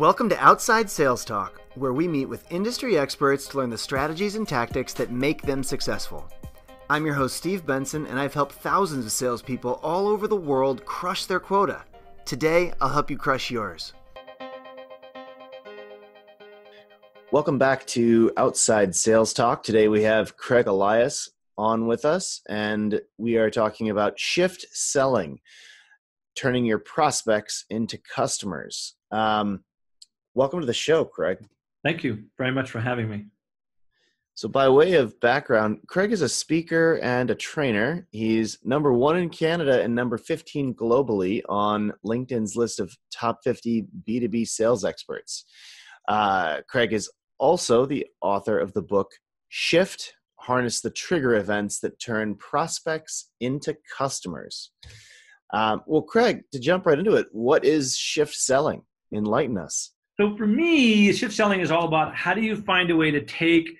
Welcome to Outside Sales Talk, where we meet with industry experts to learn the strategies and tactics that make them successful. I'm your host, Steve Benson, and I've helped thousands of salespeople all over the world crush their quota. Today, I'll help you crush yours. Welcome back to Outside Sales Talk. Today we have Craig Elias on with us, and we are talking about shift selling, turning your prospects into customers. Welcome to the show, Craig. Thank you very much for having me. So by way of background, Craig is a speaker and a trainer. He's number 1 in Canada and number 15 globally on LinkedIn's list of top 50 B2B sales experts. Craig is also the author of the book Shift, Harness the Trigger Events That Turn Prospects into Customers. Well, Craig, to jump right into it, what is shift selling? Enlighten us. So for me, shift selling is all about how do you find a way to take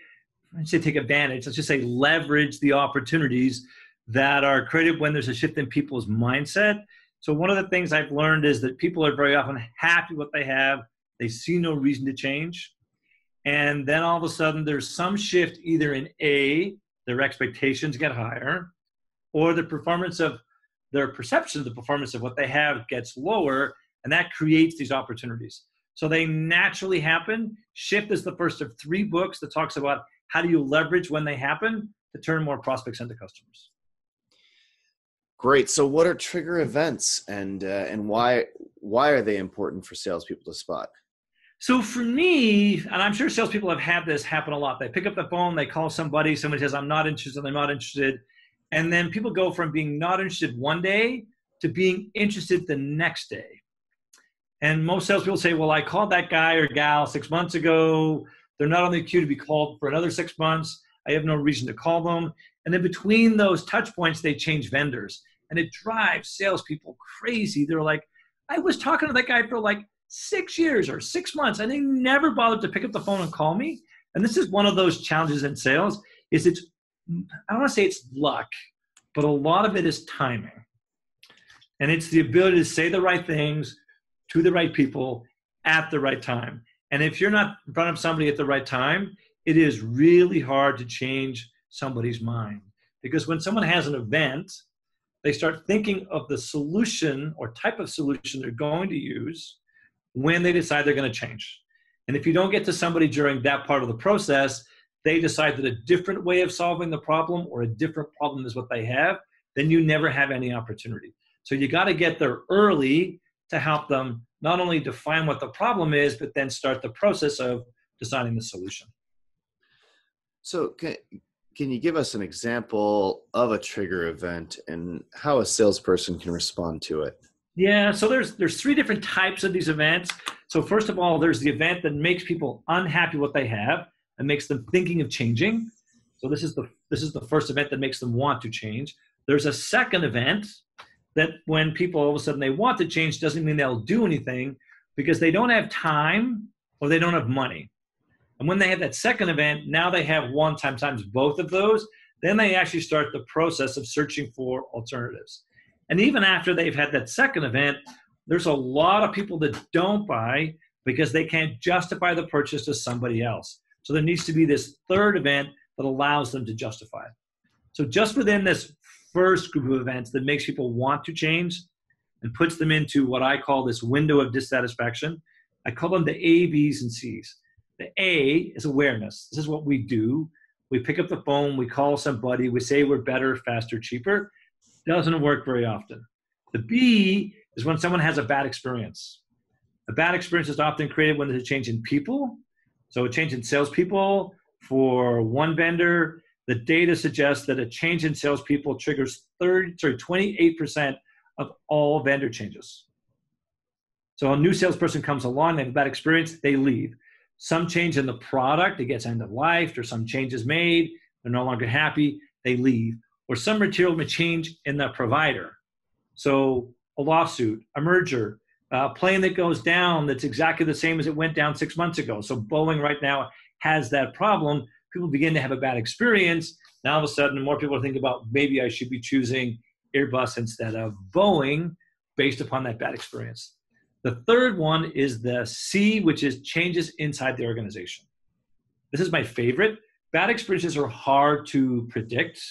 advantage, let's just say leverage the opportunities that are created when there's a shift in people's mindset. So one of the things I've learned is that people are very often happy with what they have. They see no reason to change. And then all of a sudden there's some shift either in their expectations get higher, or the performance of their perception of the performance of what they have gets lower, and that creates these opportunities. So they naturally happen. Shift is the first of 3 books that talks about how do you leverage when they happen to turn more prospects into customers. Great. So what are trigger events, and why are they important for salespeople to spot? So for me, and I'm sure salespeople have had this happen a lot. They pick up the phone, they call somebody says, I'm not interested, they're not interested. And then people go from being not interested one day to being interested the next day. And most salespeople say, well, I called that guy or gal 6 months ago. They're not on the queue to be called for another 6 months. I have no reason to call them. And then between those touch points, they change vendors. And it drives salespeople crazy. They're like, I was talking to that guy for like 6 years or 6 months, and they never bothered to pick up the phone and call me. And this is one of those challenges in sales, is I don't want to say it's luck, but a lot of it is timing. And it's the ability to say the right things to the right people at the right time. And if you're not in front of somebody at the right time, it is really hard to change somebody's mind. Because when someone has an event, they start thinking of the solution or type of solution they're going to use when they decide they're going to change. And if you don't get to somebody during that part of the process, they decide that a different way of solving the problem or a different problem is what they have, then you never have any opportunity. So you got to get there early to help them not only define what the problem is, but then start the process of designing the solution. So can you give us an example of a trigger event and how a salesperson can respond to it? Yeah, so there's 3 different types of these events. So first of all, there's the event that makes people unhappy with what they have and makes them thinking of changing. So this is the first event that makes them want to change. There's a second event that when people all of a sudden they want to change doesn't mean they'll do anything because they don't have time or they don't have money. And when they have that second event, now they have one times both of those, then they actually start the process of searching for alternatives. And even after they've had that second event, there's a lot of people that don't buy because they can't justify the purchase to somebody else. So there needs to be this third event that allows them to justify it. So just within this first group of events that makes people want to change and puts them into what I call this window of dissatisfaction, I call them the A, B's, and C's. The A is awareness. This is what we do. We pick up the phone, we call somebody, we say we're better, faster, cheaper. Doesn't work very often. The B is when someone has a bad experience. A bad experience is often created when there's a change in people. So a change in salespeople for one vendor. The data suggests that a change in salespeople triggers 28% of all vendor changes. So a new salesperson comes along, they have a bad experience, they leave. Some change in the product, it gets end of life, or some change is made, they're no longer happy, they leave. Or some material may change in the provider. So a lawsuit, a merger, a plane that goes down that's exactly the same as it went down 6 months ago. So Boeing right now has that problem. People begin to have a bad experience. Now all of a sudden, more people are thinking about maybe I should be choosing Airbus instead of Boeing based upon that bad experience. The third one is the C, which is changes inside the organization. This is my favorite. Bad experiences are hard to predict.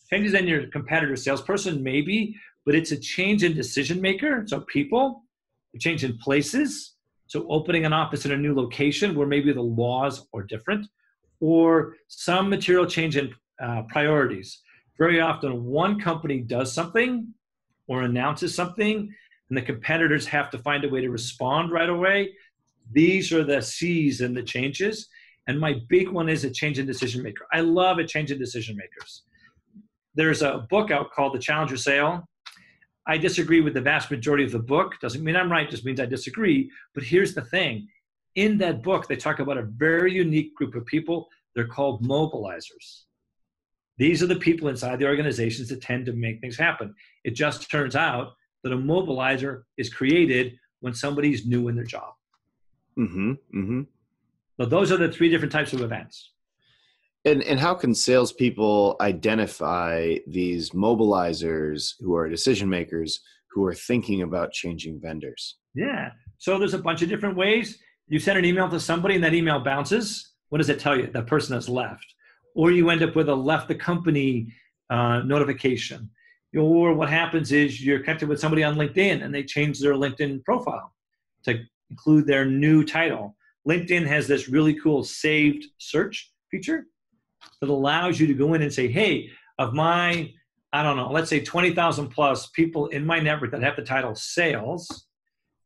Changes in your competitor salesperson, maybe, but it's a change in decision maker, so people, a change in places, so opening an office in a new location where maybe the laws are different, or some material change in priorities. Very often one company does something or announces something, and the competitors have to find a way to respond right away. These are the C's in the changes. And my big one is a change in decision maker. I love a change in decision makers. There's a book out called The Challenger Sale. I disagree with the vast majority of the book. Doesn't mean I'm right, just means I disagree. But here's the thing. In that book, they talk about a very unique group of people. They're called mobilizers. These are the people inside the organizations that tend to make things happen. It just turns out that a mobilizer is created when somebody's new in their job. Mm-hmm. Mm-hmm. So those are the three different types of events. And how can salespeople identify these mobilizers who are decision makers who are thinking about changing vendors? Yeah. So there's a bunch of different ways. You send an email to somebody and that email bounces. What does it tell you? That person has left. Or you end up with a left the company notification. Or what happens is you're connected with somebody on LinkedIn and they change their LinkedIn profile to include their new title. LinkedIn has this really cool saved search feature that allows you to go in and say, hey, of my, I don't know, let's say 20,000 plus people in my network that have the title sales,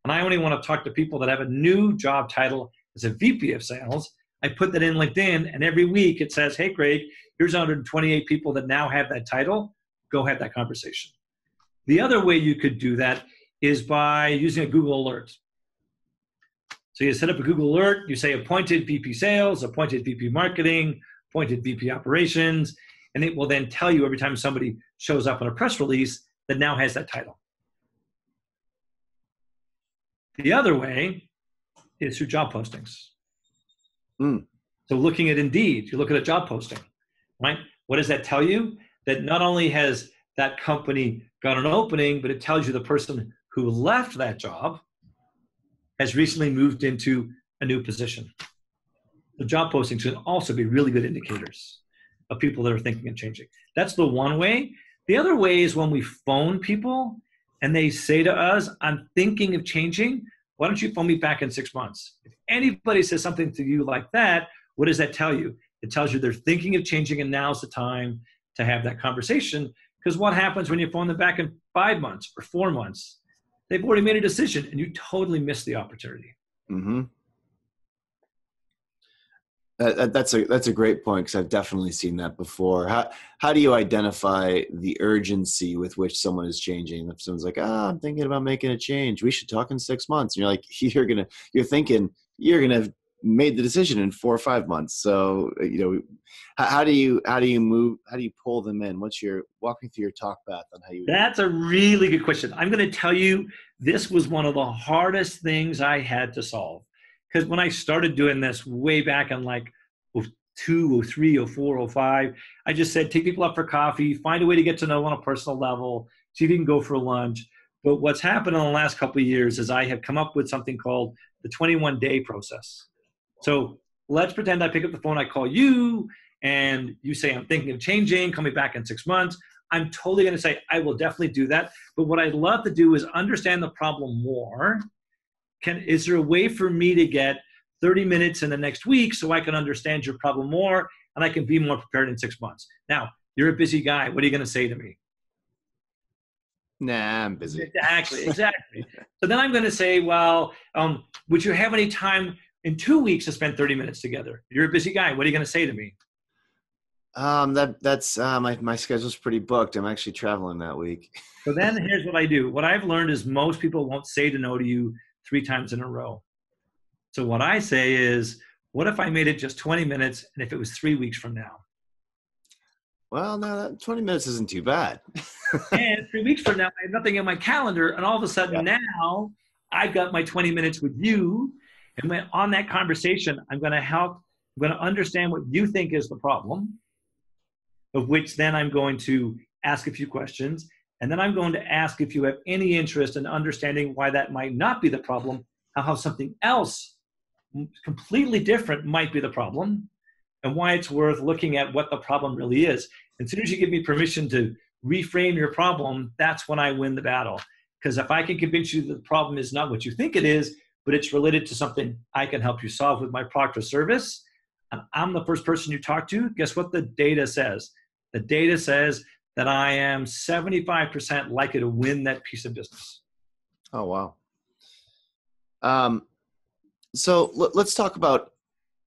and I only want to talk to people that have a new job title as a VP of sales, I put that in LinkedIn, and every week it says, hey, Craig, here's 128 people that now have that title. Go have that conversation. The other way you could do that is by using a Google alert. So you set up a Google alert, you say appointed VP sales, appointed VP marketing, appointed VP operations, and it will then tell you every time somebody shows up on a press release that now has that title. The other way is through job postings. So looking at Indeed, you look at a job posting, right? What does that tell you? That not only has that company got an opening, but it tells you the person who left that job has recently moved into a new position. The job postings can also be really good indicators of people that are thinking of changing. That's the one way. The other way is when we phone people and they say to us, I'm thinking of changing. Why don't you phone me back in 6 months? If anybody says something to you like that, what does that tell you? It tells you they're thinking of changing and now's the time to have that conversation. Because what happens when you phone them back in 5 months or 4 months? They've already made a decision and you totally missed the opportunity. Mm-hmm. That's a great point, because I've definitely seen that before. How do you identify the urgency with which someone is changing? If someone's like, I'm thinking about making a change, we should talk in 6 months. And you're like, you're thinking you're gonna have made the decision in 4 or 5 months. So how do you pull them in? Walk me through your talk path on how you. That's a really good question. I'm going to tell you, this was one of the hardest things I had to solve. Because when I started doing this way back in like 02, 03, 04, 05, I just said, take people up for coffee, find a way to get to know on a personal level, see if you can go for lunch. But what's happened in the last couple of years is I have come up with something called the 21-day process. So let's pretend I pick up the phone, I call you, and you say, I'm thinking of changing, call me back in 6 months. I'm totally going to say, I will definitely do that. But what I'd love to do is understand the problem more. Is there a way for me to get 30 minutes in the next week so I can understand your problem more and I can be more prepared in 6 months? Now, you're a busy guy. What are you going to say to me? Nah, I'm busy. Exactly. So then I'm going to say, well, would you have any time in 2 weeks to spend 30 minutes together? You're a busy guy. What are you going to say to me? That's my schedule's pretty booked. I'm actually traveling that week. So then here's what I do. What I've learned is most people won't say to no to you 3 times in a row. So what I say is, what if I made it just 20 minutes and if it was 3 weeks from now? Well, no, that 20 minutes isn't too bad. And 3 weeks from now, I have nothing in my calendar. And all of a sudden now I've got my 20 minutes with you. And when on that conversation, I'm going to understand what you think is the problem, of which then I'm going to ask a few questions. And then I'm going to ask if you have any interest in understanding why that might not be the problem, how something else completely different might be the problem, and why it's worth looking at what the problem really is. As soon as you give me permission to reframe your problem, that's when I win the battle. Because if I can convince you that the problem is not what you think it is, but it's related to something I can help you solve with my product or service, and I'm the first person you talk to, guess what the data says? The data says that I am 75% likely to win that piece of business. Oh, wow. So let's talk about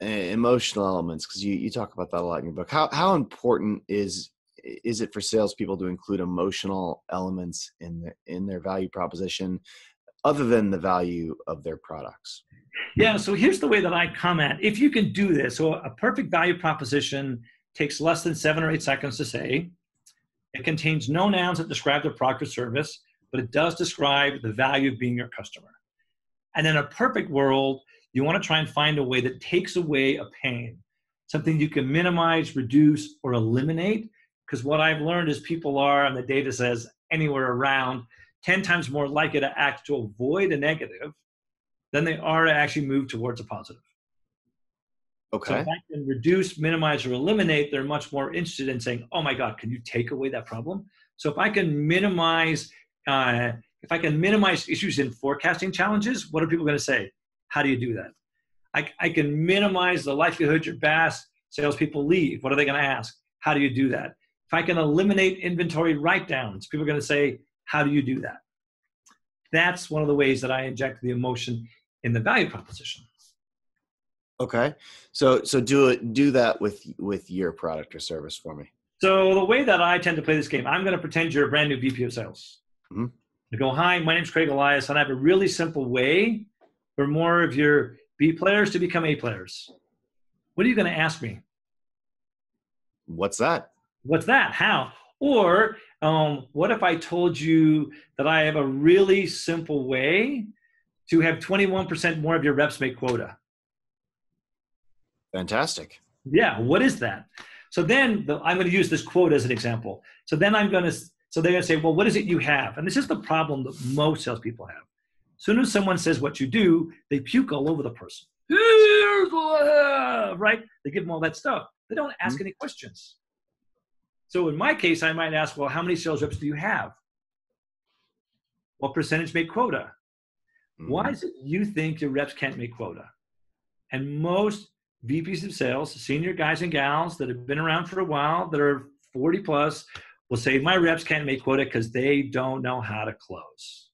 emotional elements, because you talk about that a lot in your book. How important is it for salespeople to include emotional elements in their value proposition, other than the value of their products? Yeah, so here's the way that I comment. If you can do this, so a perfect value proposition takes less than 7 or 8 seconds to say. It contains no nouns that describe the product or service, but it does describe the value of being your customer. And in a perfect world, you want to try and find a way that takes away a pain, something you can minimize, reduce, or eliminate. Because what I've learned is people are, and the data says, anywhere around 10 times more likely to act to avoid a negative than they are to actually move towards a positive. Okay. So if I can reduce, minimize, or eliminate, they're much more interested in saying, oh my God, can you take away that problem? So if I can minimize issues in forecasting challenges, what are people going to say? How do you do that? I can minimize the likelihood your best salespeople leave. What are they going to ask? How do you do that? If I can eliminate inventory write-downs, people are going to say, how do you do that? That's one of the ways that I inject the emotion in the value proposition. Okay. So do that with your product or service for me. So the way that I tend to play this game, I'm going to pretend you're a brand new VP of sales. Mm-hmm. I go, hi, my name's Craig Elias, and I have a really simple way for more of your B players to become A players. What are you going to ask me? What's that? What's that? How? Or what if I told you that I have a really simple way to have 21% more of your reps make quota? Fantastic. Yeah, what is that? So then I'm going to use this quote as an example. So then they're going to say, well, what is it you have? And this is the problem that most salespeople have. As soon as someone says what you do, they puke all over the person. Right? They give them all that stuff. They don't ask any questions. So in my case, I might ask, well, how many sales reps do you have? What percentage make quota? Why is it you think your reps can't make quota? And most VPs of sales, senior guys and gals that have been around for a while, that are 40 plus, will say, my reps can't make quota because they don't know how to close.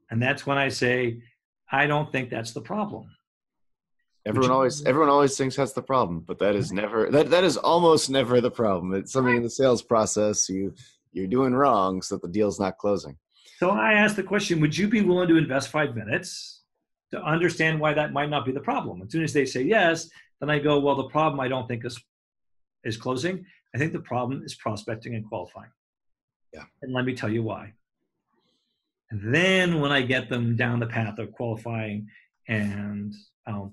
And that's when I say, I don't think that's the problem. Everyone always thinks that's the problem, but that is never that is almost never the problem. It's something in the sales process you're doing wrong so that the deal's not closing. So I asked the question, would you be willing to invest 5 minutes to understand why that might not be the problem? As soon as they say yes, then I go, well, the problem I don't think is closing. I think the problem is prospecting and qualifying. Yeah. And let me tell you why. And then when I get them down the path of qualifying and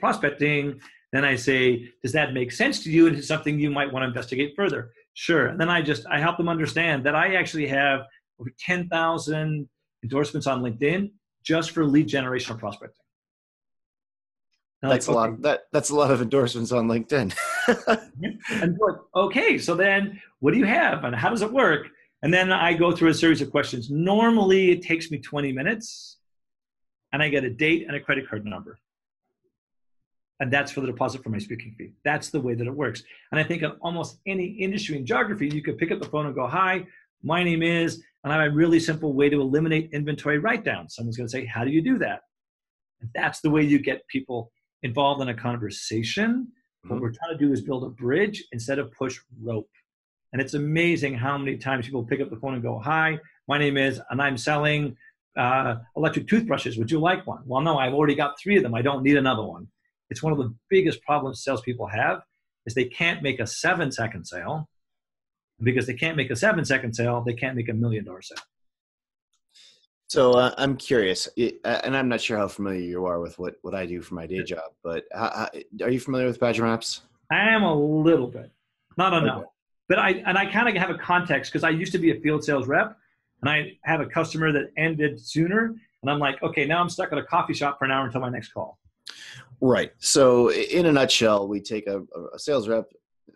prospecting, then I say, does that make sense to you? And it's something you might want to investigate further. Sure. And then I help them understand that I actually have over 10,000 endorsements on LinkedIn just for lead generation or prospecting. That's a lot. That's a lot of endorsements on LinkedIn. And like, okay, so then what do you have and how does it work? And then I go through a series of questions. Normally it takes me 20 minutes and I get a date and a credit card number. And that's for the deposit for my speaking fee. That's the way that it works. And I think in almost any industry and geography, you could pick up the phone and go, hi, my name is, and I have a really simple way to eliminate inventory write-downs. Someone's going to say, how do you do that? And that's the way you get people involved in a conversation. What we're trying to do is build a bridge instead of push rope. And it's amazing how many times people pick up the phone and go, hi, my name is, and I'm selling electric toothbrushes. Would you like one? Well, no, I've already got 3 of them. I don't need another one. It's one of the biggest problems salespeople have is they can't make a 7-second sale. Because they can't make a 7-second sale, they can't make $1 million sale. So I'm curious, and I'm not sure how familiar you are with what I do for my day job, but are you familiar with Badger Maps? I am a little bit, not enough. But I kind of have a context because I used to be a field sales rep, and I have a customer that ended sooner, and I'm like, okay, now I'm stuck at a coffee shop for an hour until my next call. Right. So in a nutshell, we take a sales rep,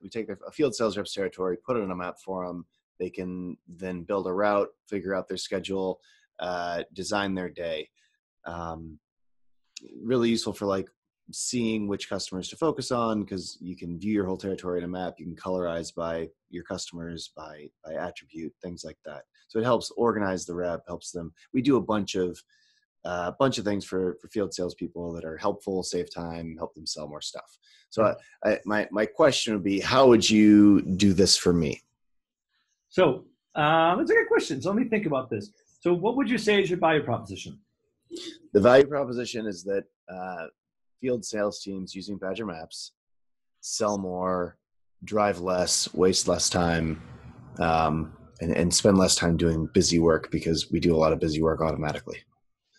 we take a field sales rep's territory, put it on a map for them. They can then build a route, figure out their schedule, design their day. Really useful for like seeing which customers to focus on, because you can view your whole territory in a map. You can colorize by your customers, by attribute, things like that. So it helps organize the rep, helps them. We do a bunch of things for field salespeople that are helpful, save time, help them sell more stuff. So my question would be, how would you do this for me? So that's a good question. So let me think about this. So what would you say is your value proposition? The value proposition is that field sales teams using Badger Maps sell more, drive less, waste less time, and spend less time doing busy work, because we do a lot of busy work automatically.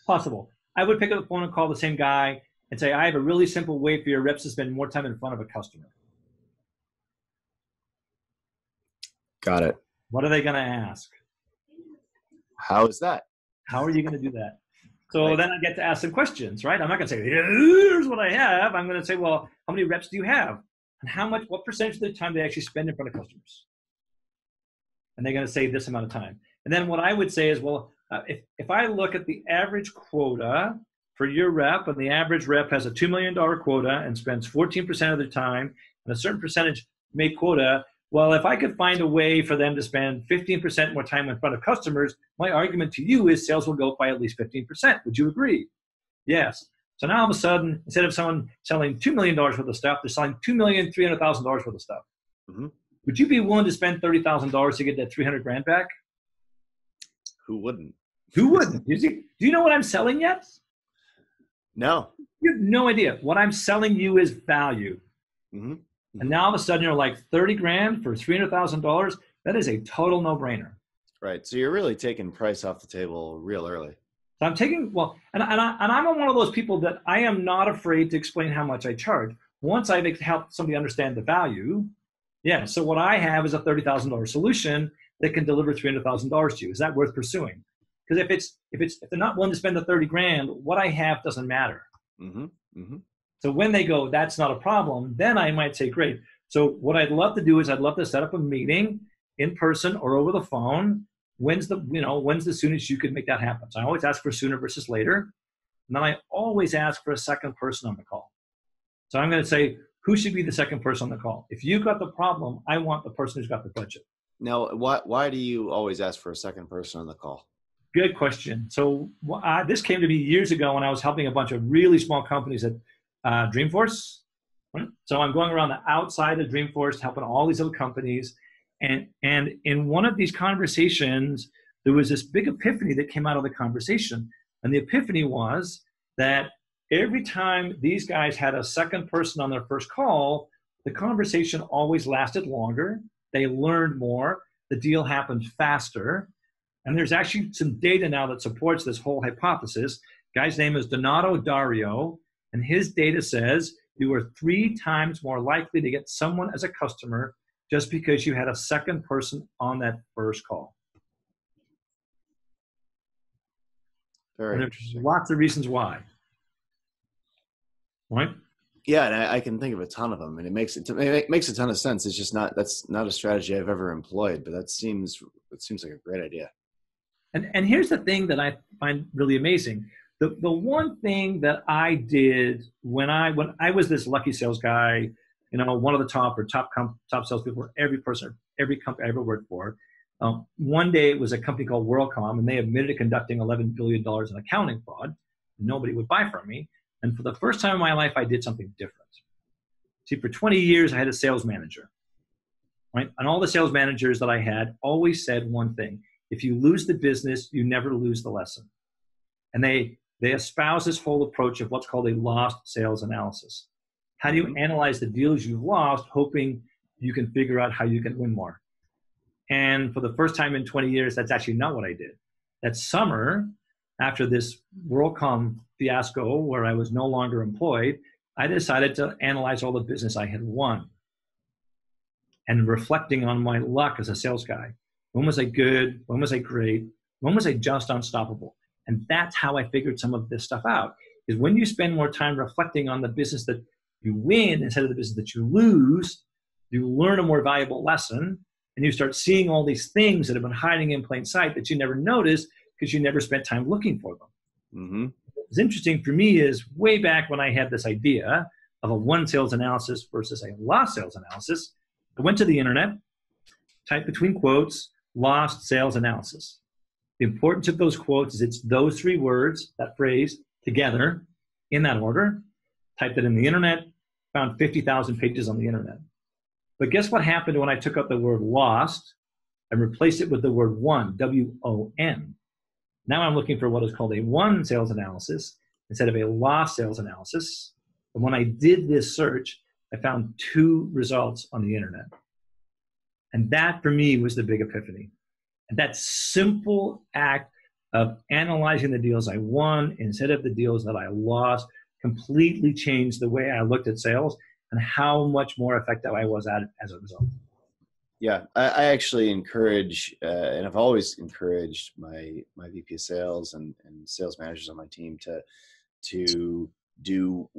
Possible. I would pick up the phone and call the same guy and say, I have a really simple way for your reps to spend more time in front of a customer. Got it. What are they going to ask? How is that? How are you going to do that? So right. Then I get to ask some questions, right? I'm not going to say, here's what I have. I'm going to say, well, how many reps do you have? And what percentage of the time they actually spend in front of customers? And they're going to say this amount of time. And then what I would say is, well, if I look at the average quota for your rep, and the average rep has a $2 million quota and spends 14% of their time, and a certain percentage make quota, well, if I could find a way for them to spend 15% more time in front of customers, my argument to you is sales will go up by at least 15%. Would you agree? Yes. So now all of a sudden, instead of someone selling $2 million worth of stuff, they're selling $2,300,000 worth of stuff. Mm-hmm. Would you be willing to spend $30,000 to get that 300 grand back? Who wouldn't? Who wouldn't? Do you know what I'm selling yet? No. You have no idea. What I'm selling you is value. Mm-hmm. And now all of a sudden you're like 30 grand for $300,000. That is a total no-brainer. Right. So you're really taking price off the table real early. So I'm taking, well, and I'm one of those people that I am not afraid to explain how much I charge. Once I've helped somebody understand the value, yeah. So what I have is a $30,000 solution that can deliver $300,000 to you. Is that worth pursuing? Because if they're not willing to spend the 30 grand, what I have doesn't matter. Mm-hmm. Mm-hmm. So when they go, that's not a problem, then I might say, great. So what I'd love to do is I'd love to set up a meeting in person or over the phone. When's the soonest you could make that happen? So I always ask for sooner versus later. And then I always ask for a second person on the call. So I'm going to say, who should be the second person on the call? If you've got the problem, I want the person who's got the budget. Now, why do you always ask for a second person on the call? Good question. So this came to me years ago when I was helping a bunch of really small companies at Dreamforce. Right? So I'm going around the outside of Dreamforce, helping all these other companies. And in one of these conversations, there was this big epiphany that came out of the conversation. And the epiphany was that every time these guys had a second person on their first call, the conversation always lasted longer. They learned more. The deal happened faster. And there's actually some data now that supports this whole hypothesis. Guy's name is Donato Dario, and his data says you are 3 times more likely to get someone as a customer just because you had a second person on that first call. Very interesting. Lots of reasons why. Right? Yeah, and I can think of a ton of them, and it makes a ton of sense. It's just that's not a strategy I've ever employed, but it seems like a great idea. And here's the thing that I find really amazing. The one thing that I did when I was this lucky sales guy, one of the top salespeople for every company I ever worked for. One day it was a company called WorldCom, and they admitted to conducting $11 billion in accounting fraud. Nobody would buy from me. And for the first time in my life, I did something different. See, for 20 years, I had a sales manager, right? And all the sales managers that I had always said one thing: if you lose the business, you never lose the lesson. And they espouse this whole approach of what's called a lost sales analysis. How do you analyze the deals you've lost, hoping you can figure out how you can win more? And for the first time in 20 years, that's actually not what I did. That summer, after this WorldCom fiasco where I was no longer employed, I decided to analyze all the business I had won. and reflecting on my luck as a sales guy. When was I good? When was I great? When was I just unstoppable? And that's how I figured some of this stuff out, is when you spend more time reflecting on the business that you win instead of the business that you lose, you learn a more valuable lesson, and you start seeing all these things that have been hiding in plain sight that you never noticed because you never spent time looking for them. Mm-hmm. What's interesting for me is way back when I had this idea of a won sales analysis versus a lost sales analysis, I went to the internet, typed between quotes, lost sales analysis. The importance of those quotes is it's those three words, that phrase, together in that order. Typed it in the internet, found 50,000 pages on the internet. But guess what happened when I took out the word lost and replaced it with the word won, W-O-N. Now I'm looking for what is called a won sales analysis instead of a lost sales analysis. And when I did this search, I found 2 results on the internet. And that for me was the big epiphany. And that simple act of analyzing the deals I won instead of the deals that I lost completely changed the way I looked at sales and how much more effective I was at it as a result. Yeah, I actually encourage, and I've always encouraged my VP of sales and sales managers on my team to do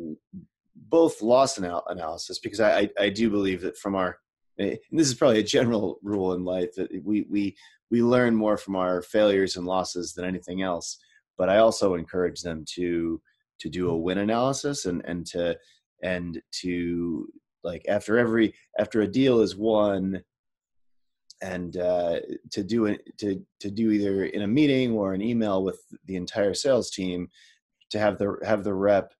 both loss analysis, because I do believe that from our, and this is probably a general rule in life, that we learn more from our failures and losses than anything else. But I also encourage them to do a win analysis and to like after a deal is won, and to do either in a meeting or an email with the entire sales team, to have the rep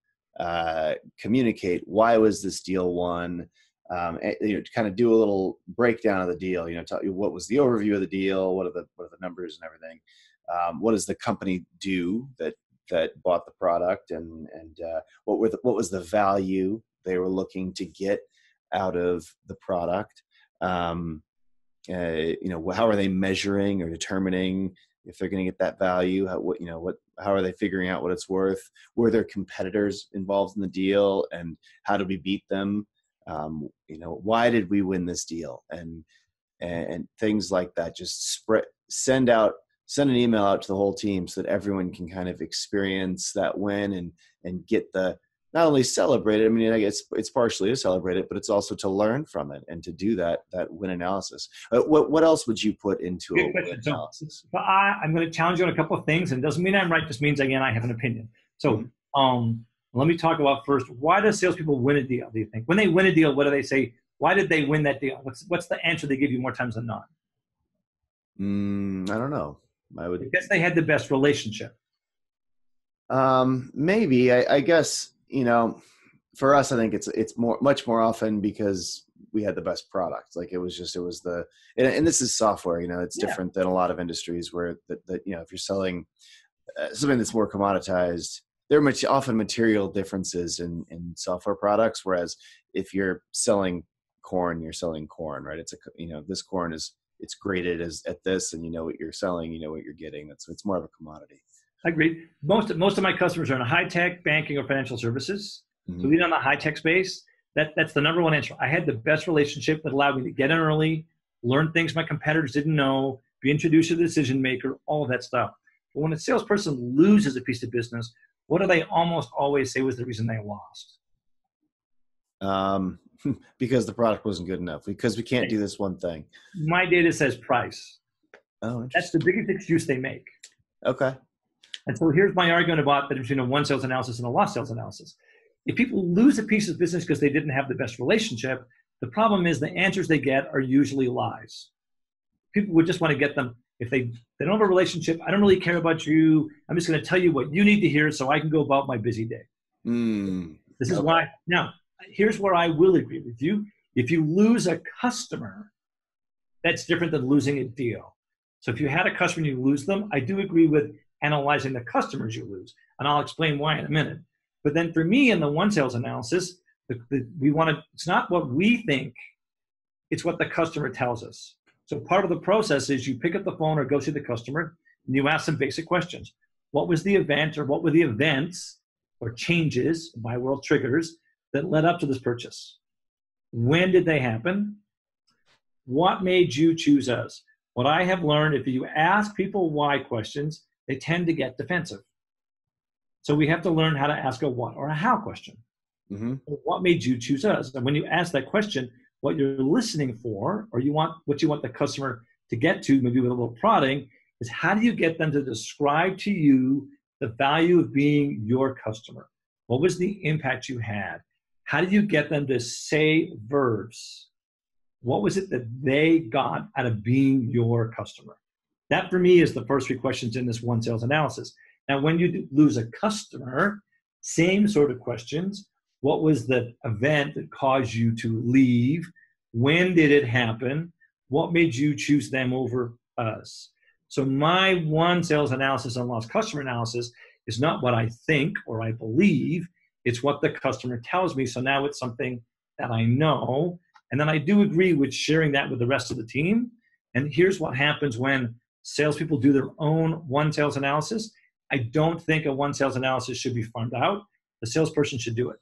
communicate why was this deal won, to kind of do a little breakdown of the deal. Tell you what was the overview of the deal, what are the numbers and everything. What does the company do that bought the product, and what was the value they were looking to get out of the product. How are they measuring or determining if they're going to get that value? How are they figuring out what it's worth? Were there competitors involved in the deal, and how did we beat them? Why did we win this deal? And things like that. Just send an email out to the whole team so that everyone can kind of experience that win and get not only celebrate it. I mean, I guess it's partially to celebrate it, but it's also to learn from it and to do that win analysis. What else would you put into a win analysis? So I'm going to challenge you on a couple of things, and it doesn't mean I'm right. Just means, again, I have an opinion. So let me talk about first, why do salespeople win a deal, do you think? When they win a deal, what do they say? Why did they win that deal? What's the answer they give you more times than not? I don't know. Because they had the best relationship. Maybe. I guess, for us, I think it's much more often because we had the best product. Like and this is software, it's different than a lot of industries where that if you're selling something that's more commoditized, there are often material differences in software products. Whereas if you're selling corn, you're selling corn, right? It's this corn it's graded at this, and what you're selling, what you're getting. It's more of a commodity. I agree. Most of my customers are in high tech, banking, or financial services. Mm-hmm. So even on the high tech space, that's the number one answer. I had the best relationship that allowed me to get in early, learn things my competitors didn't know, be introduced to the decision maker, all of that stuff. But when a salesperson loses a piece of business, what do they almost always say was the reason they lost? Because the product wasn't good enough. Because we can't do this one thing. My data says price. Oh, that's the biggest excuse they make. Okay. And so here's my argument about that between a won sales analysis and a lost sales analysis. If people lose a piece of business because they didn't have the best relationship, the problem is the answers they get are usually lies. People would just want to get them. If they don't have a relationship, I don't really care about you. I'm just going to tell you what you need to hear so I can go about my busy day. This is why. Now, here's where I will agree with you. If you lose a customer, that's different than losing a deal. So if you had a customer and you lose them, I do agree with analyzing the customers you lose. And I'll explain why in a minute. But then for me in the won sales analysis, it's not what we think, it's what the customer tells us. So part of the process is you pick up the phone or go see the customer and you ask some basic questions. What was the event, or what were the events or changes, my world triggers, that led up to this purchase? When did they happen? What made you choose us? What I have learned, if you ask people why questions, they tend to get defensive. So we have to learn how to ask a what or a how question. Mm-hmm. What made you choose us? And when you ask that question, what you're listening for, or what you want the customer to get to, maybe with a little prodding, is how do you get them to describe to you the value of being your customer? What was the impact you had? How did you get them to say verbs? What was it that they got out of being your customer? That for me is the first three questions in this one sales analysis. Now, when you lose a customer, same sort of questions. What was the event that caused you to leave? When did it happen? What made you choose them over us? So my one sales analysis on lost customer analysis is not what I think or I believe. It's what the customer tells me. So now it's something that I know. And then I do agree with sharing that with the rest of the team. And here's what happens when salespeople do their own one sales analysis. I don't think a one sales analysis should be farmed out. The salesperson should do it.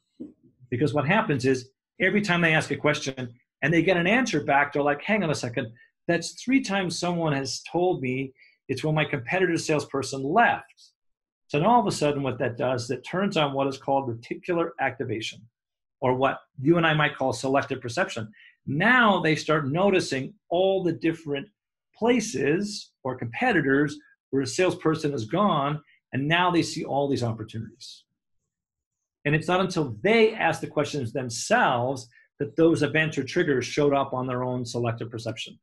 Because what happens is every time they ask a question and they get an answer back, they're like, hang on a second, that's 3 times someone has told me it's when my competitor's salesperson left. So then all of a sudden what that does is it turns on what is called reticular activation, or what you and I might call selective perception. Now they start noticing all the different places or competitors where a salesperson is gone, and now they see all these opportunities. And it's not until they ask the questions themselves that those events or triggers showed up on their own selective perception.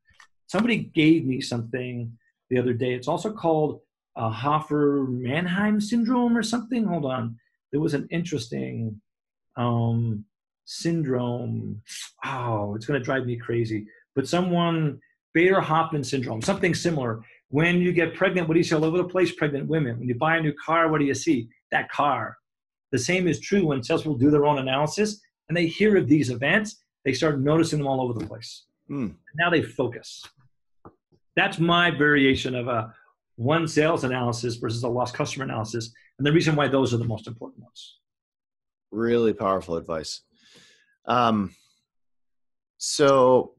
Somebody gave me something the other day. It's also called Hoffer-Mannheim syndrome or something. Hold on. There was an interesting syndrome. Oh, it's going to drive me crazy. But Bader-Hoffman syndrome, something similar. When you get pregnant, what do you see all over the place? Pregnant women. When you buy a new car, what do you see? That car. The same is true when salespeople do their own analysis and they hear of these events, they start noticing them all over the place. Now they focus. That's my variation of a one sales analysis versus a lost customer analysis, and the reason why those are the most important ones. Really powerful advice. So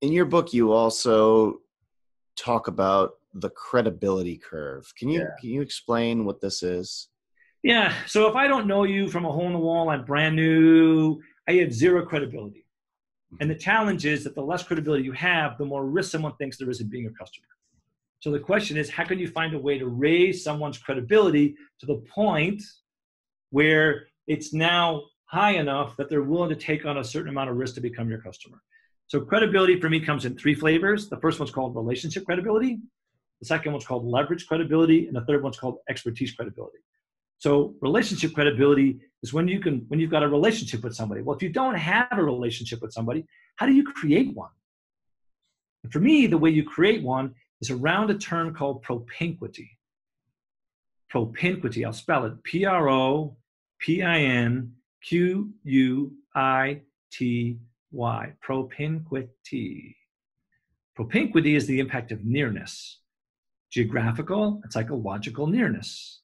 in your book, you also talk about the credibility curve. Can you explain what this is? Yeah. So if I don't know you from a hole in the wall, I'm brand new, I have zero credibility. And the challenge is that the less credibility you have, the more risk someone thinks there is in being a customer. So the question is, how can you find a way to raise someone's credibility to the point where it's now high enough that they're willing to take on a certain amount of risk to become your customer? So credibility for me comes in 3 flavors. The first one's called relationship credibility. The second one's called leverage credibility. And the third one's called expertise credibility. So relationship credibility is when you've got a relationship with somebody. Well, if you don't have a relationship with somebody, how do you create one? And for me, the way you create one is around a term called propinquity. Propinquity, I'll spell it Propinquity. Propinquity. Propinquity is the impact of nearness, geographical and psychological nearness.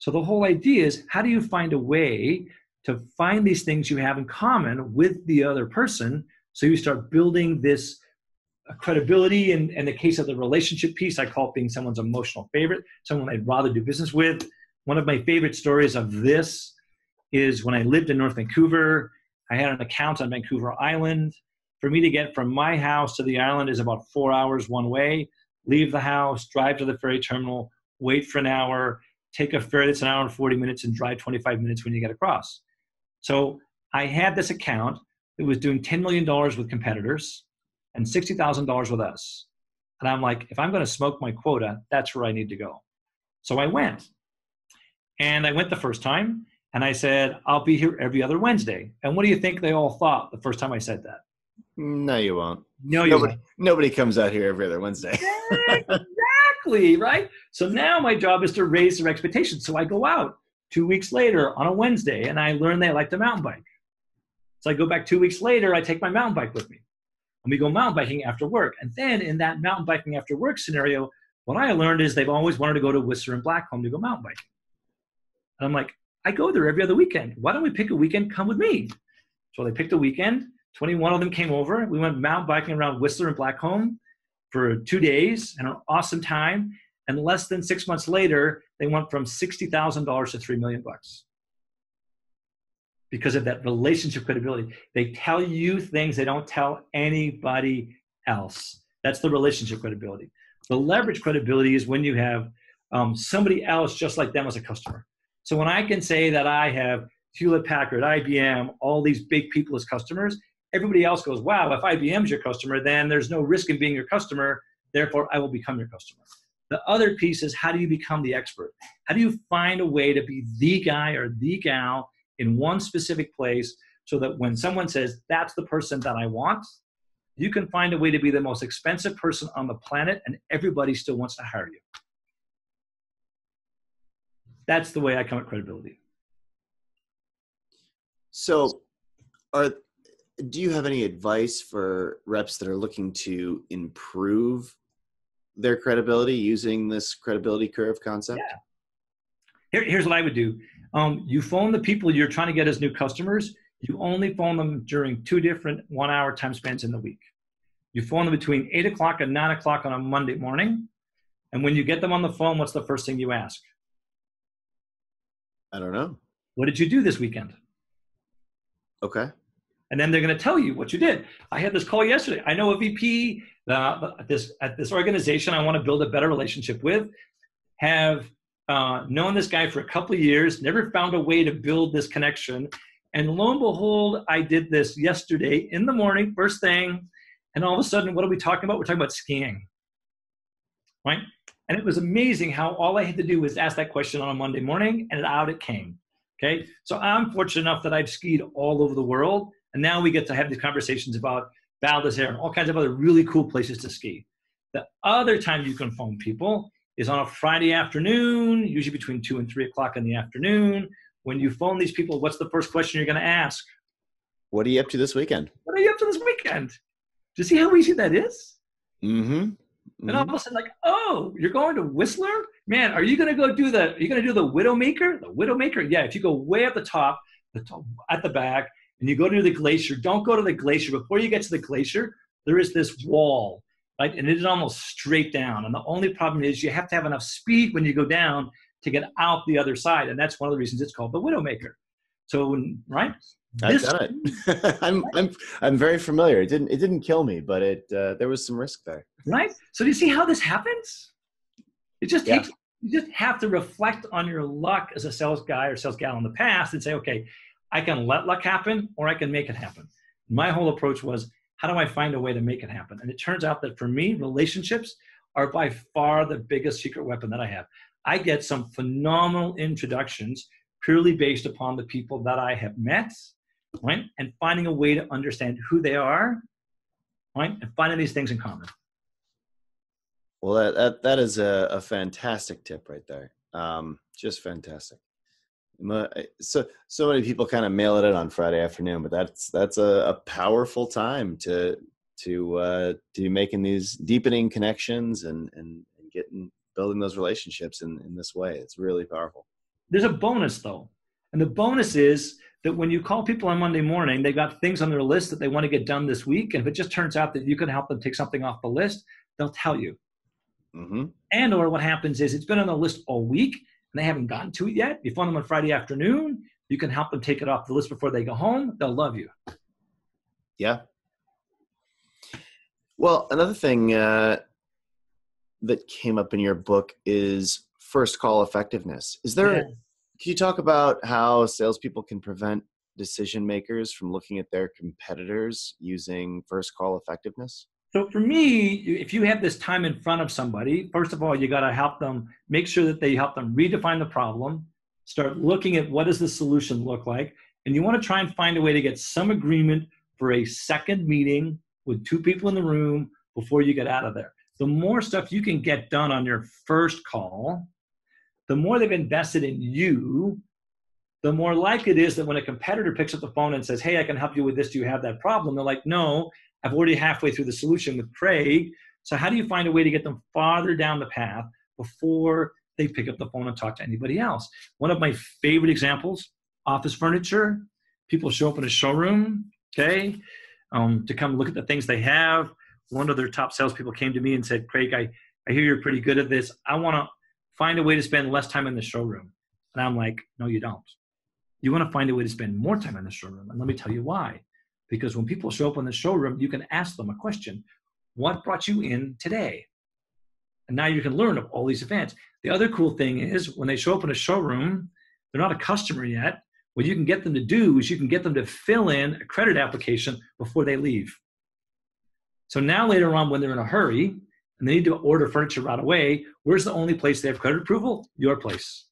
So the whole idea is, how do you find a way to find these things you have in common with the other person, so you start building this credibility? And in the case of the relationship piece, I call it being someone's emotional favorite, someone I'd rather do business with. One of my favorite stories of this is when I lived in North Vancouver. I had an account on Vancouver Island. For me to get from my house to the island is about 4 hours one way. Leave the house, drive to the ferry terminal, wait for an hour, take a ferry that's an hour and 40 minutes, and drive 25 minutes when you get across. So I had this account that was doing $10 million with competitors and $60,000 with us. And I'm like, if I'm going to smoke my quota, that's where I need to go. So I went. And I went the first time, and I said, I'll be here every other Wednesday. And what do you think they all thought the first time I said that? No, you won't. Nobody comes out here every other Wednesday. Exactly, right? So now my job is to raise their expectations. So I go out 2 weeks later on a Wednesday, and I learn they like to mountain bike. So I go back 2 weeks later, I take my mountain bike with me. And we go mountain biking after work. And then in that mountain biking after work scenario, what I learned is they've always wanted to go to Whistler and Blackcomb to go mountain biking. And I'm like, I go there every other weekend. Why don't we pick a weekend? Come with me. So they picked a weekend. 21 of them came over. We went mountain biking around Whistler and Blackcomb for 2 days and an awesome time. And less than 6 months later, they went from $60,000 to $3 million because of that relationship credibility. They tell you things they don't tell anybody else. That's the relationship credibility. The leverage credibility is when you have somebody else just like them as a customer. So when I can say that I have Hewlett Packard, IBM, all these big people as customers, everybody else goes, wow, if IBM's your customer, then there's no risk in being your customer. Therefore, I will become your customer. The other piece is, how do you become the expert? How do you find a way to be the guy or the gal in one specific place so that when someone says, that's the person that I want, you can find a way to be the most expensive person on the planet and everybody still wants to hire you. That's the way I come at credibility. So do you have any advice for reps that are looking to improve their credibility using this credibility curve concept? Yeah. Here's what I would do. You phone the people you're trying to get as new customers. You only phone them during 2 different 1-hour time spans in the week. You phone them between 8 o'clock and 9 o'clock on a Monday morning. And when you get them on the phone, what's the first thing you ask? I don't know. What did you do this weekend? Okay. And then they're going to tell you what you did. I had this call yesterday. I know a VP at this organization I want to build a better relationship with, have known this guy for a couple of years, never found a way to build this connection. And lo and behold, I did this yesterday in the morning, first thing. And all of a sudden, what are we talking about? We're talking about skiing, right? And it was amazing how all I had to do was ask that question on a Monday morning, and out it came, okay? So I'm fortunate enough that I've skied all over the world, and now we get to have these conversations about Val d'Isère and all kinds of other really cool places to ski. The other time you can phone people is on a Friday afternoon, usually between 2 and 3 o'clock in the afternoon. When you phone these people, what's the first question you're going to ask? What are you up to this weekend? What are you up to this weekend? Do you see how easy that is? Mm-hmm. And all of a sudden, like, oh, you're going to Whistler? Man, are you going to go do the Widowmaker? The Widowmaker? Yeah, if you go way up the top, at the back, and you go to the glacier, don't go to the glacier. Before you get to the glacier, there is this wall, right? And it is almost straight down. And the only problem is you have to have enough speed when you go down to get out the other side. And that's one of the reasons it's called the Widowmaker. So, right? I've done it. I'm very familiar. It didn't kill me, but there was some risk there. Right? So do you see how this happens? It just takes, you just have to reflect on your luck as a sales guy or sales gal in the past and say, okay, I can let luck happen or I can make it happen. My whole approach was, how do I find a way to make it happen? And it turns out that for me, relationships are by far the biggest secret weapon that I have. I get some phenomenal introductions purely based upon the people that I have met, right? And finding a way to understand who they are, right? And finding these things in common. Well, that is a fantastic tip right there. Just fantastic. So many people kind of mail it in on Friday afternoon, but that's a powerful time to making these deepening connections and building those relationships in this way. It's really powerful. There's a bonus though. And the bonus is that when you call people on Monday morning, they've got things on their list that they want to get done this week. And if it just turns out that you can help them take something off the list, they'll tell you. Mm-hmm. And or what happens is it's been on the list all week and they haven't gotten to it yet. You phone them on Friday afternoon. You can help them take it off the list before they go home. They'll love you. Yeah. Well, another thing that came up in your book is first call effectiveness. Can you talk about how salespeople can prevent decision makers from looking at their competitors using first call effectiveness? So for me, if you have this time in front of somebody, first of all, you got to help them, make sure that they help them redefine the problem, start looking at what does the solution look like, and you want to try and find a way to get some agreement for a second meeting with 2 people in the room before you get out of there. The more stuff you can get done on your first call, the more they've invested in you, the more likely it is that when a competitor picks up the phone and says, hey, I can help you with this, do you have that problem? They're like, no, I've already halfway through the solution with Craig. So how do you find a way to get them farther down the path before they pick up the phone and talk to anybody else? One of my favorite examples, office furniture. People show up in a showroom, okay? to come look at the things they have. One of their top salespeople came to me and said, Craig, I hear you're pretty good at this. I want to find a way to spend less time in the showroom. And I'm like, no, you don't. You want to find a way to spend more time in the showroom. And let me tell you why. Because when people show up in the showroom, you can ask them a question. What brought you in today? And now you can learn of all these events. The other cool thing is when they show up in a showroom, they're not a customer yet. What you can get them to do is you can get them to fill in a credit application before they leave. So now later on when they're in a hurry and they need to order furniture right away, where's the only place they have credit approval? Your place.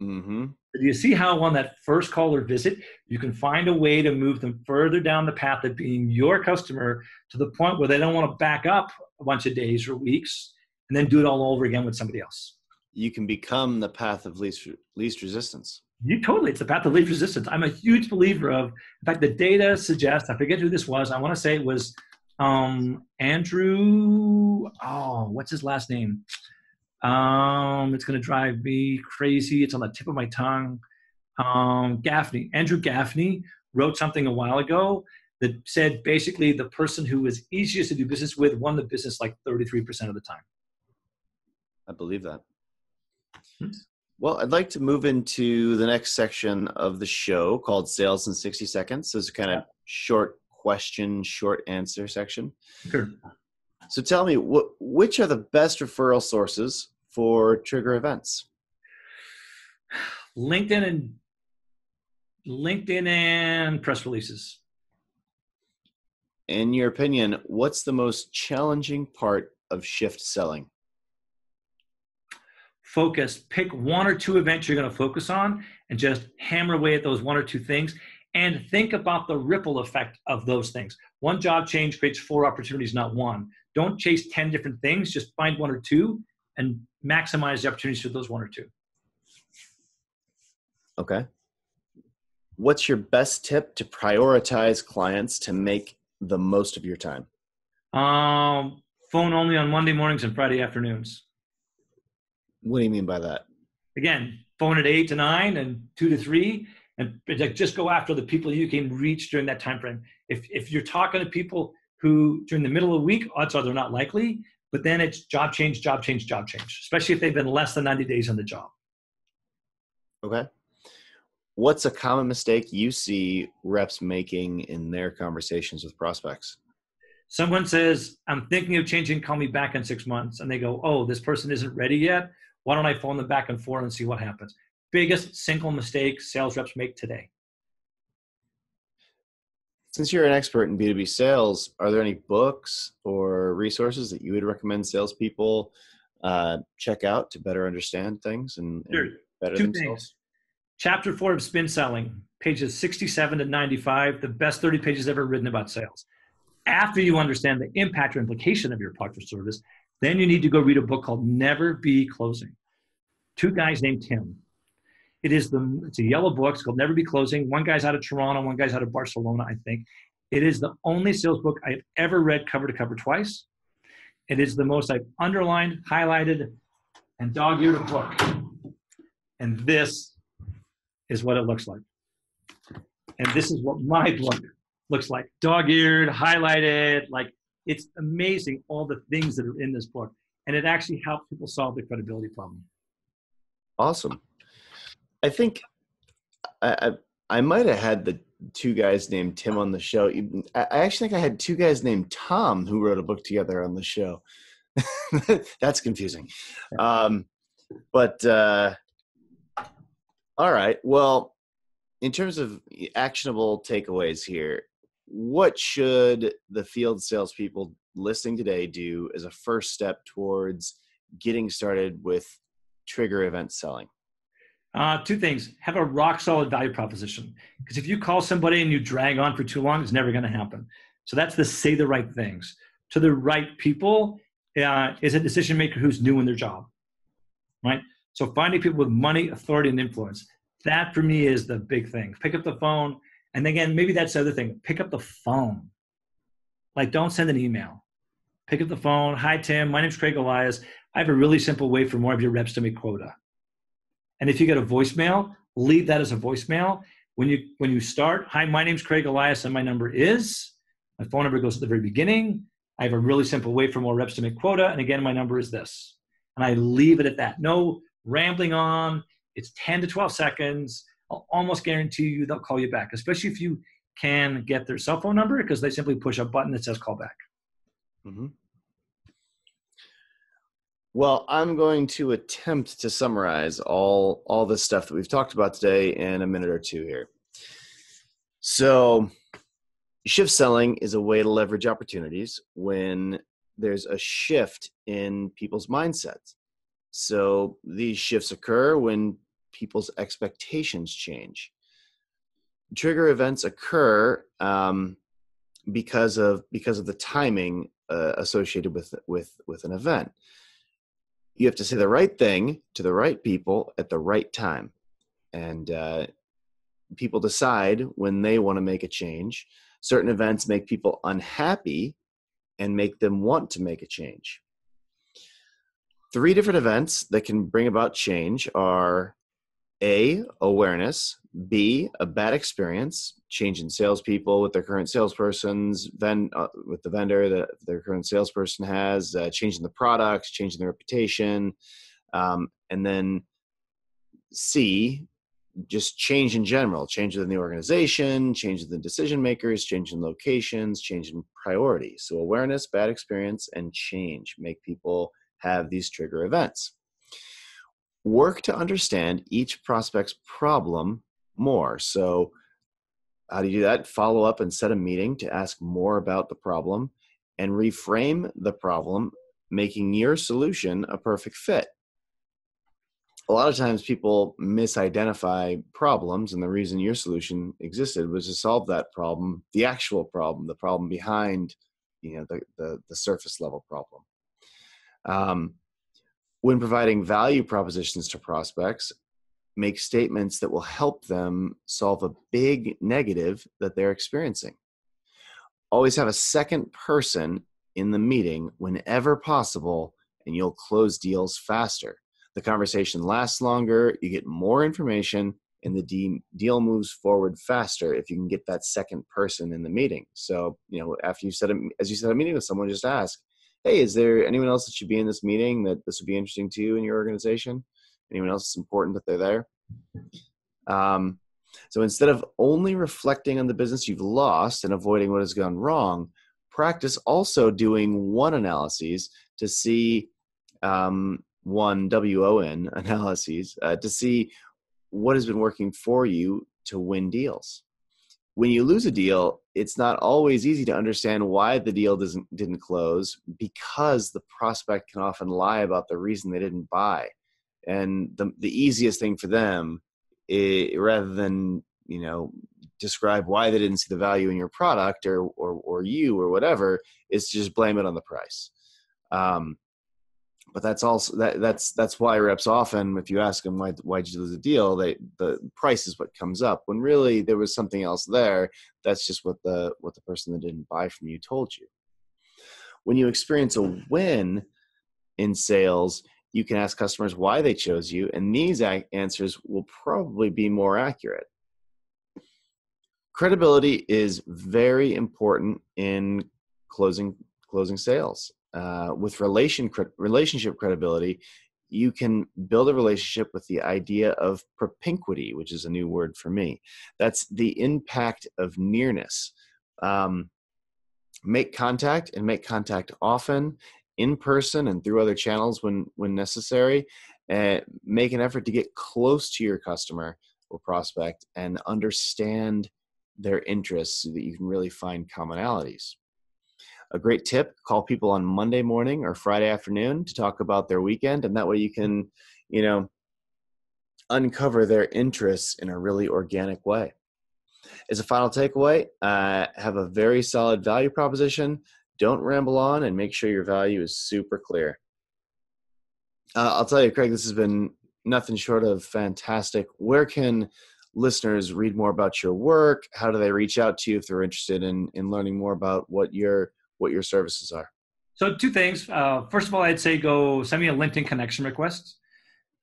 Mm-hmm. Do you see how on that first call or visit, you can find a way to move them further down the path of being your customer to the point where they don't want to back up a bunch of days or weeks and then do it all over again with somebody else. You can become the path of least resistance. It's the path of least resistance. I'm a huge believer of, in fact, the data suggests, I forget who this was. I want to say it was Andrew, what's his last name? It's going to drive me crazy. It's on the tip of my tongue. Gaffney, Andrew Gaffney wrote something a while ago that said basically the person who was easiest to do business with won the business like 33% of the time. I believe that. Well, I'd like to move into the next section of the show called Sales in 60 Seconds. So it's kind of short question, short answer section. Sure. So tell me, which are the best referral sources for trigger events? LinkedIn and press releases. In your opinion, what's the most challenging part of shift selling? Focus. Pick one or two events you're going to focus on and just hammer away at those one or two things and think about the ripple effect of those things. One job change creates 4 opportunities, not one. Don't chase 10 different things. Just find one or two and maximize the opportunities for those one or two. Okay. What's your best tip to prioritize clients to make the most of your time? Phone only on Monday mornings and Friday afternoons. What do you mean by that? Again, phone at 8 to 9 and 2 to 3, and just go after the people you can reach during that time frame. If you're talking to people who during the middle of the week, odds are they're not likely, but then it's job change, especially if they've been less than 90 days on the job. Okay. What's a common mistake you see reps making in their conversations with prospects? Someone says, I'm thinking of changing, call me back in 6 months. And they go, oh, this person isn't ready yet. Why don't I phone them back and forth and see what happens? Biggest single mistake sales reps make today. Since you're an expert in B2B sales, are there any books or resources that you would recommend salespeople check out to better understand things and better Two themselves? Things. Chapter 4 of Spin Selling, pages 67 to 95, the best 30 pages ever written about sales. After you understand the impact or implication of your product or service, then you need to go read a book called Never Be Closing. 2 guys named Tim. It's a yellow book. It's called Never Be Closing. One guy's out of Toronto. One guy's out of Barcelona, I think. It is the only sales book I've ever read cover to cover twice. It is the most I've underlined, highlighted, and dog-eared a book. And this is what it looks like. And this is what my book looks like. Dog-eared, highlighted, like it's amazing all the things that are in this book. And it actually helps people solve the credibility problem. Awesome. I think I might have had the 2 guys named Tim on the show. I actually think I had 2 guys named Tom who wrote a book together on the show. That's confusing. But all right. Well, in terms of actionable takeaways here, what should the field salespeople listening today do as a first step towards getting started with trigger event selling? 2 things. Have a rock solid value proposition. Because if you call somebody and you drag on for too long, it's never going to happen. So that's the say the right things to the right people. Is a decision maker who's new in their job, right? So finding people with money, authority, and influence. That for me is the big thing. Pick up the phone. And again, maybe that's the other thing. Pick up the phone. Like don't send an email. Pick up the phone. Hi, Tim. My name's Craig Elias. I have a really simple way for more of your reps to make quota. And if you get a voicemail, leave that as a voicemail. When you start, hi, my name's Craig Elias and my number is, My phone number goes at the very beginning. I have a really simple way for more reps to make quota. And again, my number is this. And I leave it at that. No rambling on. It's 10 to 12 seconds. I'll almost guarantee you they'll call you back, especially if you can get their cell phone number, because they simply push a button that says call back. Mm-hmm. Well, I'm going to attempt to summarize all this stuff that we've talked about today in a minute or two here. So shift selling is a way to leverage opportunities when there's a shift in people's mindsets. So these shifts occur when people's expectations change. Trigger events occur because of the timing associated with an event. You have to say the right thing to the right people at the right time, and people decide when they want to make a change. Certain events make people unhappy and make them want to make a change. 3 different events that can bring about change are A, awareness, B, a bad experience, change in salespeople with their current salesperson's, with the vendor that their current salesperson has, change in the products, change in the reputation, and then C, just change in general, change within the organization, change in the decision makers, change in locations, change in priorities. So awareness, bad experience, and change make people have these trigger events. Work to understand each prospect's problem more. So how do you do that? Follow up and set a meeting to ask more about the problem and reframe the problem, making your solution a perfect fit. A lot of times people misidentify problems, and the reason your solution existed was to solve that problem, the actual problem, the problem behind, the surface level problem. When providing value propositions to prospects, make statements that will help them solve a big negative that they're experiencing. Always have a second person in the meeting whenever possible, and you'll close deals faster. The conversation lasts longer, you get more information, and the deal moves forward faster if you can get that second person in the meeting. So, after as you set a meeting with someone, just ask, hey, is there anyone else that should be in this meeting that this would be interesting to you in your organization? Anyone else it's important that they're there? So instead of only reflecting on the business you've lost and avoiding what has gone wrong, practice also doing WON analyses to see WON analyses to see what has been working for you to win deals. When you lose a deal, it's not always easy to understand why the deal didn't close, because the prospect can often lie about the reason they didn't buy. And the easiest thing for them, rather than describe why they didn't see the value in your product or you or whatever, is to just blame it on the price. But that's also that's why reps often, if you ask them why did you lose a deal, the price is what comes up, when really there was something else there. That's just what the person that didn't buy from you told you. When you experience a win in sales, you can ask customers why they chose you, and these answers will probably be more accurate. Credibility is very important in closing sales. With relationship credibility, you can build a relationship with the idea of propinquity, which is a new word for me. That's the impact of nearness. Make contact, and make contact often, in person and through other channels when necessary. Make an effort to get close to your customer or prospect and understand their interests so that you can really find commonalities. A great tip, call people on Monday morning or Friday afternoon to talk about their weekend, and that way you can, uncover their interests in a really organic way. As a final takeaway, have a very solid value proposition. Don't ramble on, and make sure your value is super clear. I'll tell you, Craig, this has been nothing short of fantastic. Where can listeners read more about your work? How do they reach out to you if they're interested in learning more about what your services are? So 2 things. First of all, I'd say go send me a LinkedIn connection request.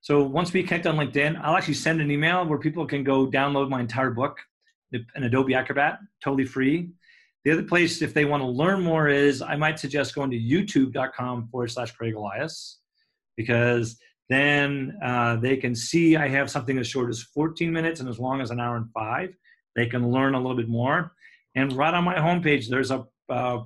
So once we connect on LinkedIn, I'll actually send an email where people can go download my entire book, an Adobe Acrobat, totally free. The other place, if they want to learn more, is I might suggest going to youtube.com/Craig Elias, because then they can see I have something as short as 14 minutes and as long as an hour and 5. They can learn a little bit more. And right on my homepage, there's a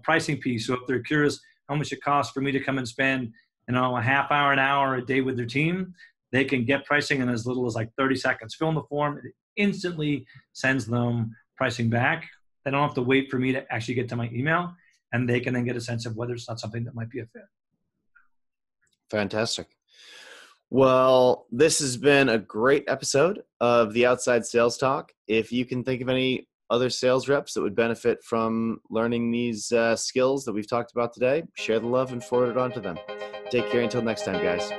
pricing piece. So if they're curious how much it costs for me to come and spend, a half hour, an hour a day with their team, they can get pricing in as little as like 30 seconds. Fill in the form, it instantly sends them pricing back. They don't have to wait for me to actually get to my email, and they can then get a sense of whether it's not something that might be a fit. Fantastic. Well, this has been a great episode of the Outside Sales Talk. If you can think of any other sales reps that would benefit from learning these skills that we've talked about today, share the love and forward it on to them. Take care until next time, guys.